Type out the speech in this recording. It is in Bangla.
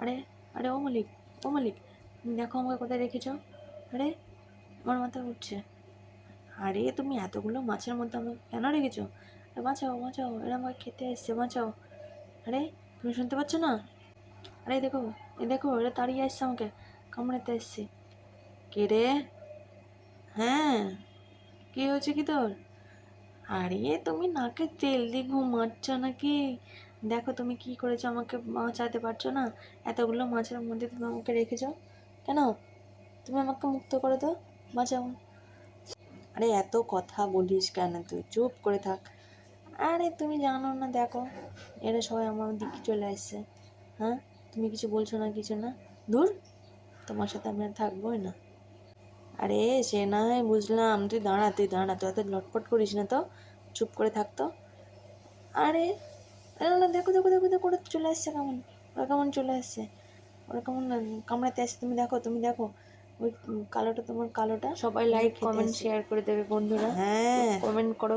আরে আরে ও মলিক, ও মলিক, দেখো আমাকে কোথায় রেখেছ? আরে আমার মাথা উঠছে। আরে তুমি এতগুলো মাছের মধ্যে আমাকে কেন রেখেছো? বাঁচাও বাঁচাও, এরা আমাকে খেতে এসছে, বাঁচাও। আরে তুমি শুনতে পাচ্ছ না? আরে দেখো, দেখো এরা তাড়িয়ে আসছে আমাকে, কামড়াতে এসছে। কে রে? হ্যাঁ, কি হয়েছে কি তোর? আরে তুমি নাকে তেল দিয়ে ঘুমাচ্ছ নাকি? দেখো তুমি কি করেছো, আমাকে বাঁচাতে পারছো না? এতগুলো মাছের মধ্যে তুমি আমাকে রেখেছো কেন? তুমি আমাকে মুক্ত করে দাও, বাঁচাও। আরে এত কথা বলিস কেন, তুই চুপ করে থাক। আরে তুমি জানো না, দেখো এরা সবাই আমার দিকে চলে আসছে। হ্যাঁ, তুমি কিছু বলছো না, কিছু না। দূর, তোমার সাথে আমি আর থাকবোই না। আরে সে না হয় বুঝলাম, তুই দাঁড়া, তুই দাঁড়া, তুই এত লটপট করিস না তো, চুপ করে থাকতো। আরে না, দেখো দেখো দেখো দেখো, ওরা চলে আসছে কেমন, ওরা কেমন চলে আসছে, ওরা কেমন কামড়াতে আসছে। তুমি দেখো, তুমি দেখো ওই কালোটা, তোমার কালোটা। সবাই লাইক কমেন্ট শেয়ার করে দেবে বন্ধুরা। হ্যাঁ, কমেন্ট করো।